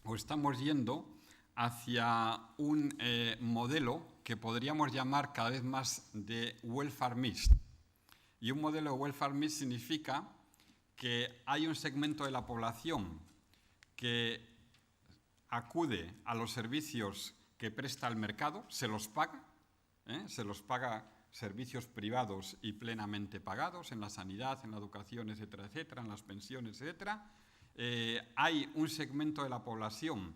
o estamos yendo hacia un modelo que podríamos llamar cada vez más de welfare mixed. Y un modelo de welfare mixed significa que hay un segmento de la población que acude a los servicios que presta el mercado, se los paga servicios privados y plenamente pagados en la sanidad, en la educación, etcétera, etcétera, en las pensiones, etcétera. Hay un segmento de la población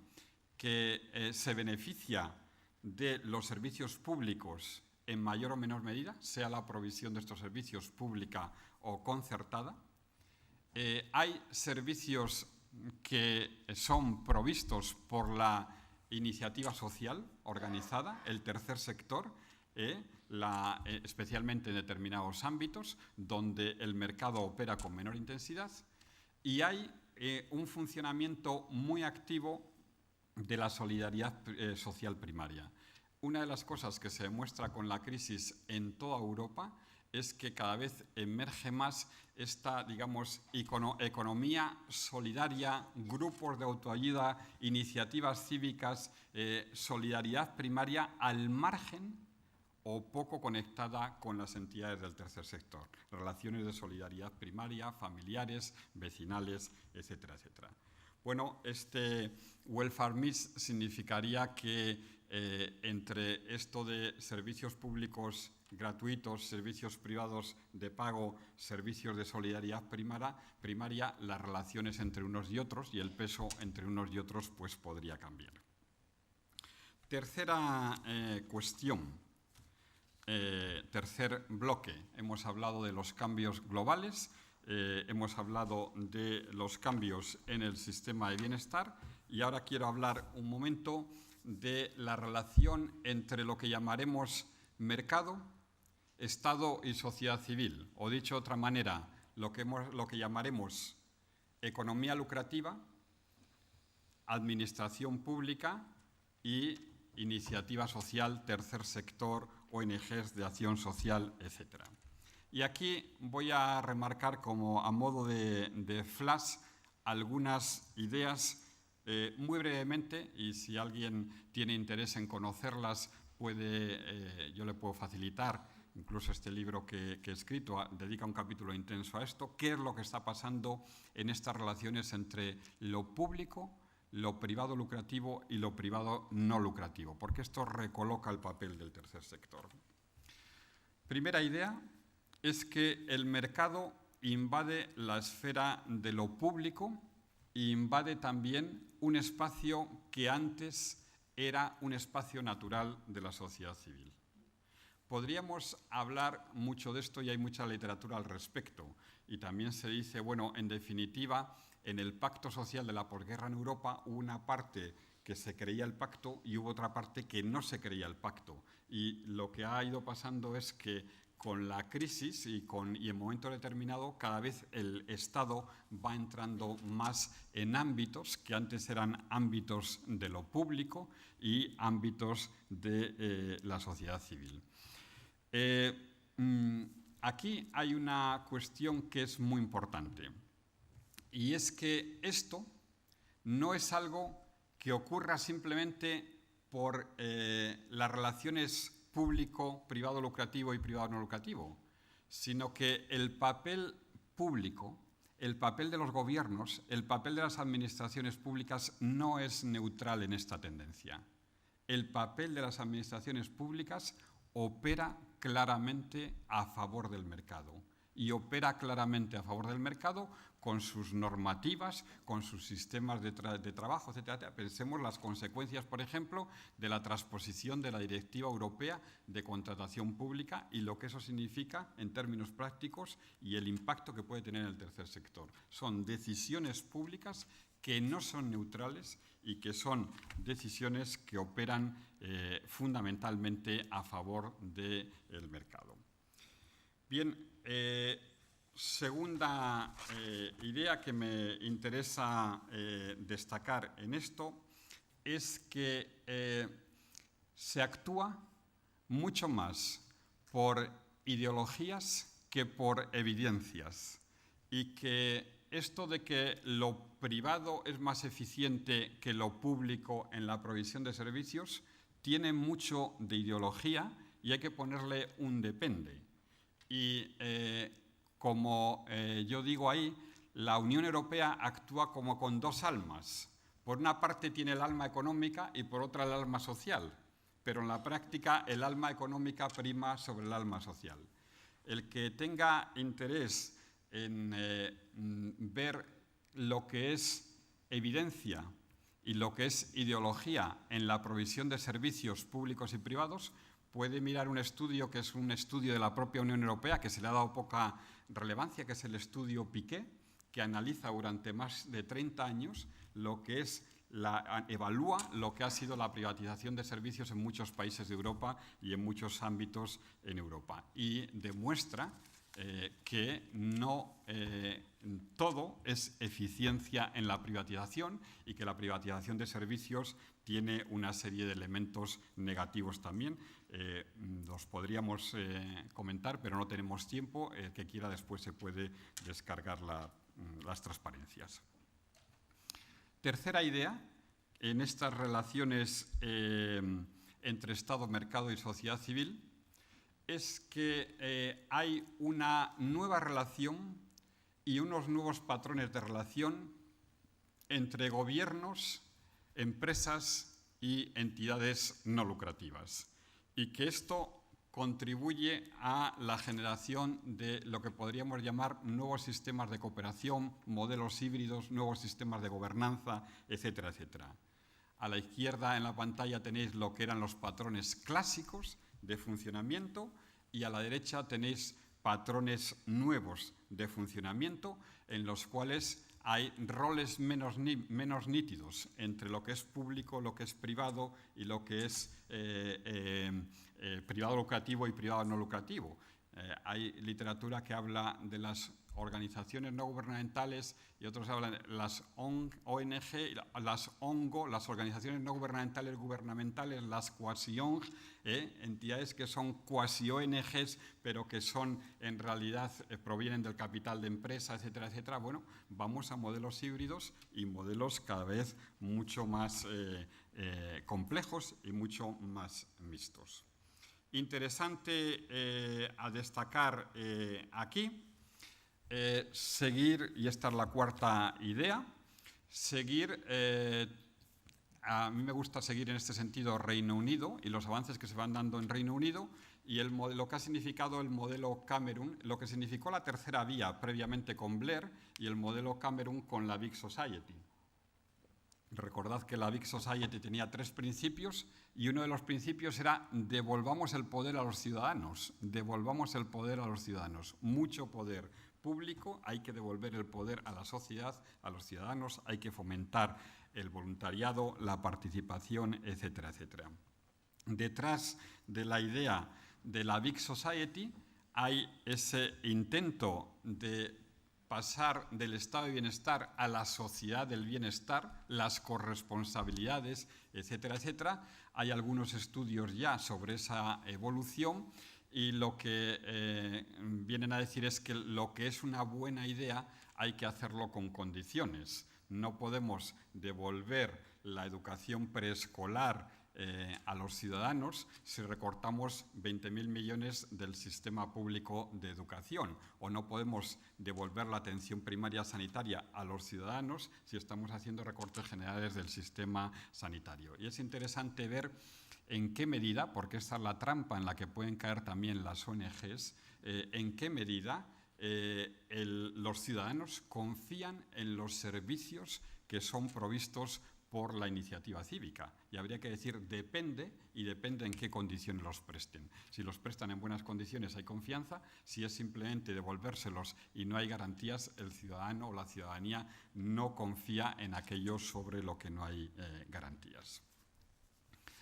que se beneficia de los servicios públicos en mayor o menor medida, sea la provisión de estos servicios pública o concertada. Hay servicios que son provistos por la iniciativa social organizada, el tercer sector, especialmente en determinados ámbitos donde el mercado opera con menor intensidad, y hay un funcionamiento muy activo de la solidaridad social primaria. Una de las cosas que se demuestra con la crisis en toda Europa es que cada vez emerge más esta, digamos, economía solidaria, grupos de autoayuda, iniciativas cívicas, solidaridad primaria al margen o poco conectada con las entidades del tercer sector. Relaciones de solidaridad primaria, familiares, vecinales, etcétera, etcétera. Bueno, este welfare mix significaría que entre esto de servicios públicos gratuitos, servicios privados de pago, servicios de solidaridad primaria, las relaciones entre unos y otros y el peso entre unos y otros pues podría cambiar. Tercera cuestión, tercer bloque. Hemos hablado de los cambios globales, hemos hablado de los cambios en el sistema de bienestar y ahora quiero hablar un momento de la relación entre lo que llamaremos mercado, Estado y sociedad civil, o dicho de otra manera, lo que llamaremos economía lucrativa, administración pública y iniciativa social, tercer sector, ONGs de acción social, etc. Y aquí voy a remarcar como a modo de flash algunas ideas muy brevemente, y si alguien tiene interés en conocerlas, yo le puedo facilitar. Incluso este libro que he escrito dedica un capítulo intenso a esto. ¿Qué es lo que está pasando en estas relaciones entre lo público, lo privado lucrativo y lo privado no lucrativo? Porque esto recoloca el papel del tercer sector. Primera idea es que el mercado invade la esfera de lo público e invade también un espacio que antes era un espacio natural de la sociedad civil. Podríamos hablar mucho de esto y hay mucha literatura al respecto. Y también se dice, bueno, en definitiva, en el pacto social de la posguerra en Europa hubo una parte que se creía el pacto y hubo otra parte que no se creía el pacto. Y lo que ha ido pasando es que con la crisis y en momento determinado cada vez el Estado va entrando más en ámbitos que antes eran ámbitos de lo público y ámbitos de la sociedad civil. Aquí hay una cuestión que es muy importante y es que esto no es algo que ocurra simplemente por las relaciones público, privado lucrativo y privado no lucrativo, sino que el papel público, el papel de los gobiernos, el papel de las administraciones públicas no es neutral en esta tendencia. El papel de las administraciones públicas opera claramente a favor del mercado y opera claramente a favor del mercado con sus normativas, con sus sistemas de trabajo, etc. Pensemos las consecuencias, por ejemplo, de la transposición de la Directiva Europea de Contratación Pública y lo que eso significa en términos prácticos y el impacto que puede tener en el tercer sector. Son decisiones públicas que no son neutrales y que son decisiones que operan fundamentalmente a favor del mercado. Bien, segunda idea que me interesa destacar en esto es que se actúa mucho más por ideologías que por evidencias y que esto de que lo privado es más eficiente que lo público en la provisión de servicios tiene mucho de ideología y hay que ponerle un depende. Y como yo digo ahí, la Unión Europea actúa como con dos almas. Por una parte tiene el alma económica y por otra el alma social, pero en la práctica el alma económica prima sobre el alma social. El que tenga interés en ver lo que es evidencia y lo que es ideología en la provisión de servicios públicos y privados, puede mirar un estudio que es un estudio de la propia Unión Europea, que se le ha dado poca relevancia, que es el estudio Piqué, que analiza durante más de 30 años lo que es evalúa lo que ha sido la privatización de servicios en muchos países de Europa y en muchos ámbitos en Europa. Y demuestra que no todo es eficiencia en la privatización y que la privatización de servicios tiene una serie de elementos negativos también. Los podríamos comentar, pero no tenemos tiempo. El que quiera después se puede descargar las transparencias. Tercera idea, en estas relaciones entre Estado, mercado y sociedad civil, es que hay una nueva relación y unos nuevos patrones de relación entre gobiernos, empresas y entidades no lucrativas. Y que esto contribuye a la generación de lo que podríamos llamar nuevos sistemas de cooperación, modelos híbridos, nuevos sistemas de gobernanza, etcétera, etcétera. A la izquierda en la pantalla tenéis lo que eran los patrones clásicos de funcionamiento y a la derecha tenéis patrones nuevos de funcionamiento en los cuales hay roles menos nítidos entre lo que es público, lo que es privado y lo que es privado lucrativo y privado no lucrativo. Hay literatura que habla de las organizaciones no gubernamentales y otros hablan de las ONG, las ONGO, las organizaciones no gubernamentales, las quasi-ONG, entidades que son quasi-ONGs, pero que son en realidad provienen del capital de empresa, etcétera, etcétera. Bueno, vamos a modelos híbridos y modelos cada vez mucho más complejos y mucho más mixtos. Interesante a destacar aquí, seguir, y esta es la cuarta idea, seguir, a mí me gusta seguir en este sentido Reino Unido y los avances que se van dando en Reino Unido y lo que ha significado el modelo Cameron, lo que significó la tercera vía previamente con Blair y el modelo Cameron con la Big Society. Recordad que la Big Society tenía 3 principios y uno de los principios era devolvamos el poder a los ciudadanos, devolvamos el poder a los ciudadanos, mucho poder público, hay que devolver el poder a la sociedad, a los ciudadanos, hay que fomentar el voluntariado, la participación, etcétera, etcétera. Detrás de la idea de la Big Society hay ese intento de pasar del estado de bienestar a la sociedad del bienestar, las corresponsabilidades, etcétera, etcétera. Hay algunos estudios ya sobre esa evolución y lo que vienen a decir es que lo que es una buena idea hay que hacerlo con condiciones. No podemos devolver la educación preescolar a los ciudadanos si recortamos 20.000 millones del sistema público de educación, o no podemos devolver la atención primaria sanitaria a los ciudadanos si estamos haciendo recortes generales del sistema sanitario. Y es interesante ver en qué medida, porque esta es la trampa en la que pueden caer también las ONGs, en qué medida los ciudadanos confían en los servicios que son provistos por la iniciativa cívica. Y habría que decir depende, y depende en qué condiciones los presten. Si los prestan en buenas condiciones hay confianza, si es simplemente devolvérselos y no hay garantías, el ciudadano o la ciudadanía no confía en aquello sobre lo que no hay garantías.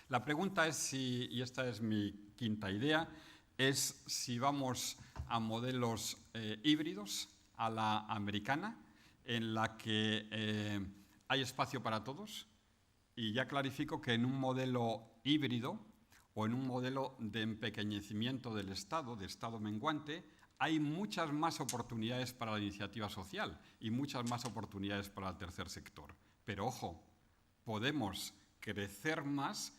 La pregunta es si, y esta es mi quinta idea, es si vamos a modelos híbridos, a la americana, en la que hay espacio para todos, y ya clarifico que en un modelo híbrido o en un modelo de empequeñecimiento del Estado, de Estado menguante, hay muchas más oportunidades para la iniciativa social y muchas más oportunidades para el tercer sector. Pero ojo, podemos crecer más,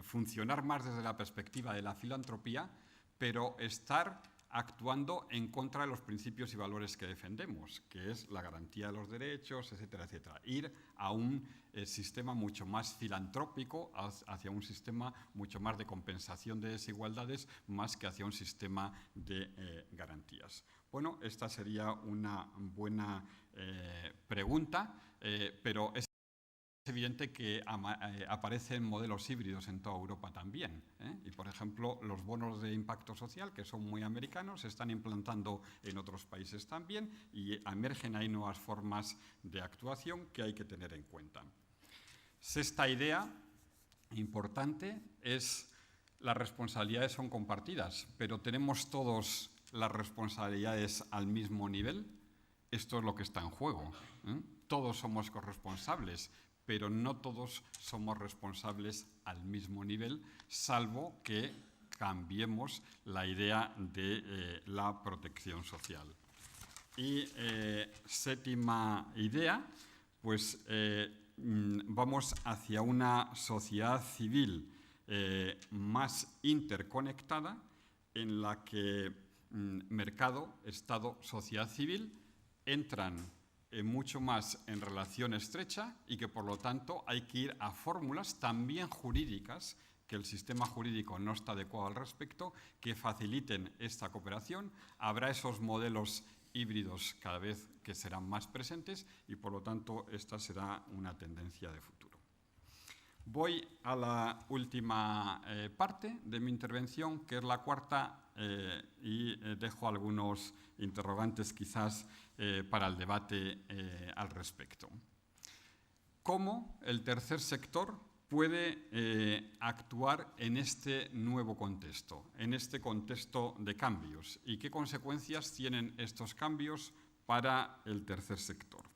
funcionar más desde la perspectiva de la filantropía, pero estar actuando en contra de los principios y valores que defendemos, que es la garantía de los derechos, etcétera, etcétera. Ir a un sistema mucho más filantrópico, hacia un sistema mucho más de compensación de desigualdades, más que hacia un sistema de garantías. Bueno, esta sería una buena pregunta, pero es evidente que aparecen modelos híbridos en toda Europa también. Y, por ejemplo, los bonos de impacto social, que son muy americanos, se están implantando en otros países también y emergen ahí nuevas formas de actuación que hay que tener en cuenta. Sexta idea importante es las responsabilidades son compartidas, pero ¿tenemos todos las responsabilidades al mismo nivel? Esto es lo que está en juego. Todos somos corresponsables, pero no todos somos responsables al mismo nivel, salvo que cambiemos la idea de la protección social. Y séptima idea, pues vamos hacia una sociedad civil más interconectada, en la que mercado, Estado, sociedad civil entran mucho más en relación estrecha y que, por lo tanto, hay que ir a fórmulas también jurídicas, que el sistema jurídico no está adecuado al respecto, que faciliten esta cooperación. Habrá esos modelos híbridos cada vez que serán más presentes y, por lo tanto, esta será una tendencia de futuro. Voy a la última parte de mi intervención, que es la cuarta y dejo algunos interrogantes quizás para el debate al respecto. ¿Cómo el tercer sector puede actuar en este nuevo contexto, en este contexto de cambios? ¿Y qué consecuencias tienen estos cambios para el tercer sector?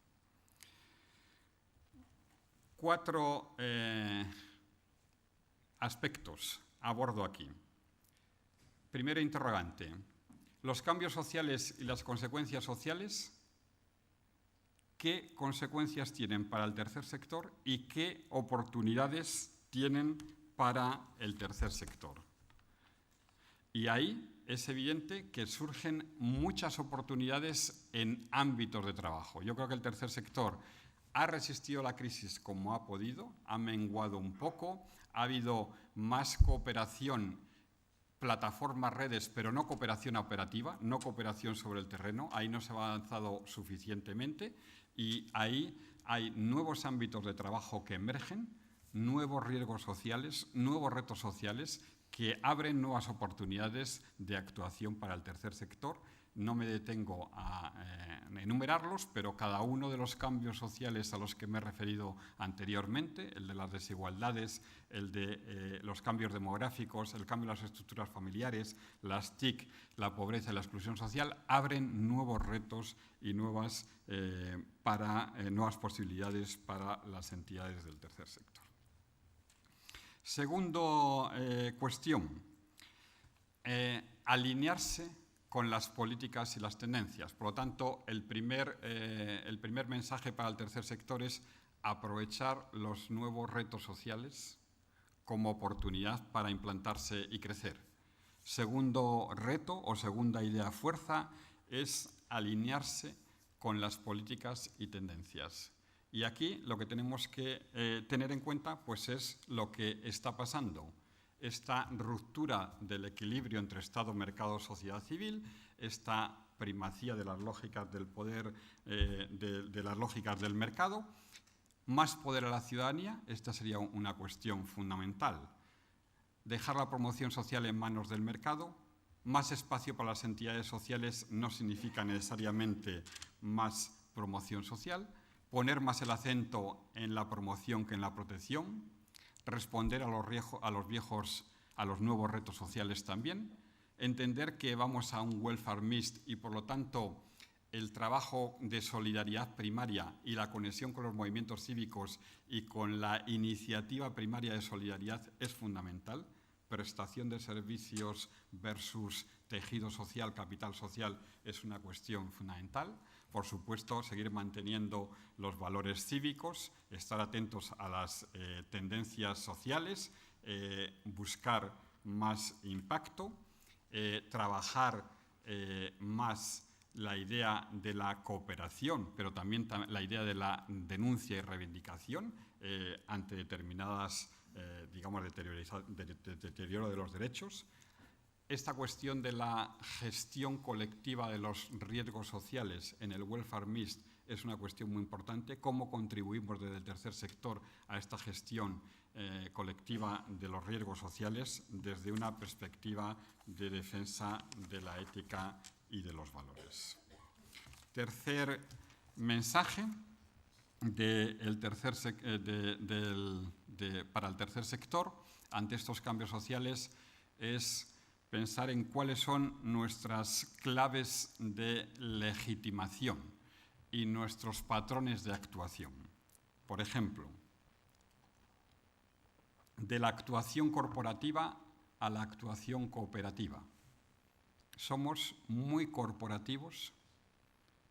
4 aspectos abordo aquí. Primero interrogante. ¿Los cambios sociales y las consecuencias sociales? ¿Qué consecuencias tienen para el tercer sector y qué oportunidades tienen para el tercer sector? Y ahí es evidente que surgen muchas oportunidades en ámbitos de trabajo. Yo creo que el tercer sector ha resistido la crisis como ha podido, ha menguado un poco, ha habido más cooperación, plataformas, redes, pero no cooperación operativa, no cooperación sobre el terreno. Ahí no se ha avanzado suficientemente y ahí hay nuevos ámbitos de trabajo que emergen, nuevos riesgos sociales, nuevos retos sociales que abren nuevas oportunidades de actuación para el tercer sector. No me detengo a enumerarlos, pero cada uno de los cambios sociales a los que me he referido anteriormente, el de las desigualdades, el de los cambios demográficos, el cambio de las estructuras familiares, las TIC, la pobreza y la exclusión social, abren nuevos retos y nuevas posibilidades para las entidades del tercer sector. Segundo cuestión, alinearse con las políticas y las tendencias. Por lo tanto, el primer mensaje para el tercer sector es aprovechar los nuevos retos sociales como oportunidad para implantarse y crecer. Segundo reto o segunda idea fuerza es alinearse con las políticas y tendencias. Y aquí lo que tenemos que tener en cuenta pues, es lo que está pasando. Esta ruptura del equilibrio entre Estado, mercado, sociedad civil, esta primacía de las lógicas del poder, de las lógicas del mercado, más poder a la ciudadanía, esta sería una cuestión fundamental. Dejar la promoción social en manos del mercado, más espacio para las entidades sociales no significa necesariamente más promoción social, poner más el acento en la promoción que en la protección, responder a los nuevos retos sociales también, entender que vamos a un welfare mixed y por lo tanto el trabajo de solidaridad primaria y la conexión con los movimientos cívicos y con la iniciativa primaria de solidaridad es fundamental. Prestación de servicios versus tejido social, capital social es una cuestión fundamental. Por supuesto, seguir manteniendo los valores cívicos, estar atentos a las tendencias sociales, buscar más impacto, trabajar más la idea de la cooperación, pero también la idea de la denuncia y reivindicación ante determinadas, digamos, deterioro de los derechos. Esta cuestión de la gestión colectiva de los riesgos sociales en el welfare mixed es una cuestión muy importante. ¿Cómo contribuimos desde el tercer sector a esta gestión colectiva de los riesgos sociales desde una perspectiva de defensa de la ética y de los valores? Tercer mensaje para el tercer sector ante estos cambios sociales es pensar en cuáles son nuestras claves de legitimación y nuestros patrones de actuación. Por ejemplo, de la actuación corporativa a la actuación cooperativa. Somos muy corporativos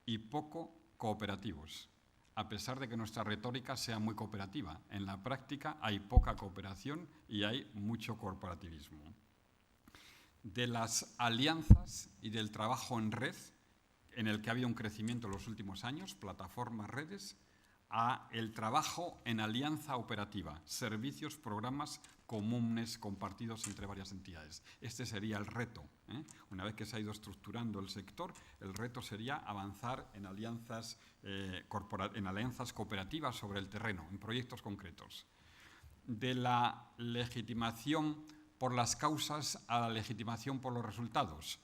y poco cooperativos, a pesar de que nuestra retórica sea muy cooperativa. En la práctica hay poca cooperación y hay mucho corporativismo. De las alianzas y del trabajo en red, en el que ha habido un crecimiento en los últimos años, plataformas, redes, a el trabajo en alianza operativa, servicios, programas comunes, compartidos entre varias entidades. Este sería el reto. Una vez que se ha ido estructurando el sector, el reto sería avanzar en alianzas cooperativas sobre el terreno, en proyectos concretos. De la legitimación por las causas a la legitimación por los resultados.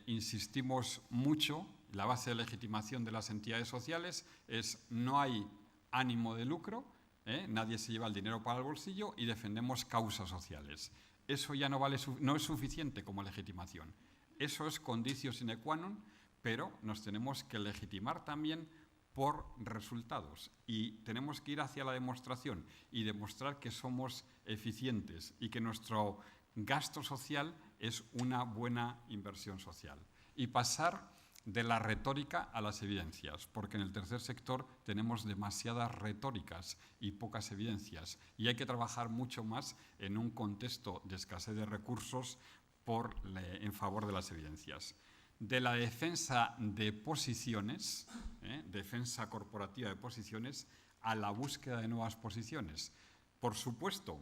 Insistimos mucho, la base de legitimación de las entidades sociales es no hay ánimo de lucro, nadie se lleva el dinero para el bolsillo y defendemos causas sociales. Eso ya no es suficiente como legitimación. Eso es conditio sine qua non, pero nos tenemos que legitimar también por resultados y tenemos que ir hacia la demostración y demostrar que somos eficientes y que nuestro gasto social es una buena inversión social. Y pasar de la retórica a las evidencias, porque en el tercer sector tenemos demasiadas retóricas y pocas evidencias y hay que trabajar mucho más en un contexto de escasez de recursos en favor de las evidencias. De la defensa de posiciones, defensa corporativa de posiciones, a la búsqueda de nuevas posiciones. Por supuesto,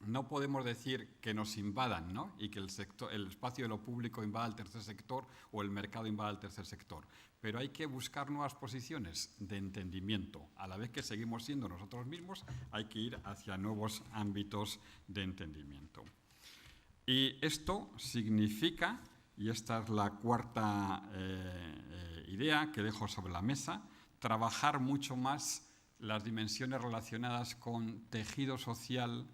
no podemos decir que nos invadan, ¿no? Y que el espacio de lo público invada el tercer sector o el mercado invada el tercer sector. Pero hay que buscar nuevas posiciones de entendimiento. A la vez que seguimos siendo nosotros mismos, hay que ir hacia nuevos ámbitos de entendimiento. Y esto significa, y esta es la cuarta idea que dejo sobre la mesa, trabajar mucho más las dimensiones relacionadas con tejido social,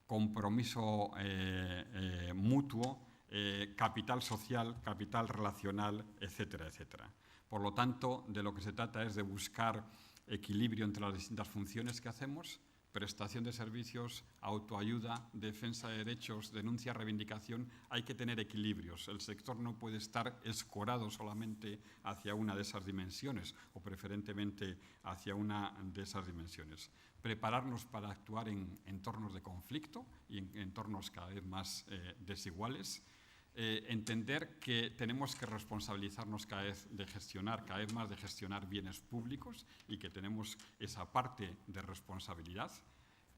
compromiso mutuo, capital social, capital relacional, etcétera, etcétera. Por lo tanto, de lo que se trata es de buscar equilibrio entre las distintas funciones que hacemos, prestación de servicios, autoayuda, defensa de derechos, denuncia, reivindicación. Hay que tener equilibrios. El sector no puede estar escorado solamente hacia una de esas dimensiones o preferentemente hacia una de esas dimensiones. Prepararnos para actuar en entornos de conflicto y en entornos cada vez más desiguales. Entender que tenemos que responsabilizarnos cada vez más de gestionar bienes públicos y que tenemos esa parte de responsabilidad,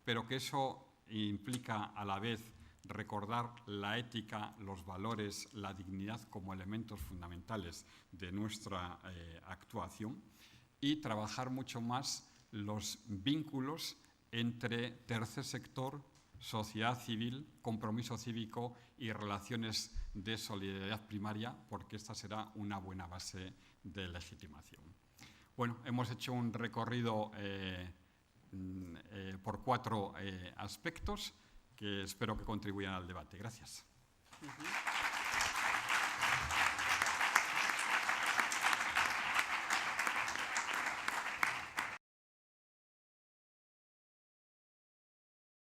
pero que eso implica a la vez recordar la ética, los valores, la dignidad como elementos fundamentales de nuestra actuación y trabajar mucho más los vínculos entre tercer sector, sociedad civil, compromiso cívico y relaciones de solidaridad primaria, porque esta será una buena base de legitimación. Bueno, hemos hecho un recorrido por 4 aspectos que espero que contribuyan al debate. Gracias.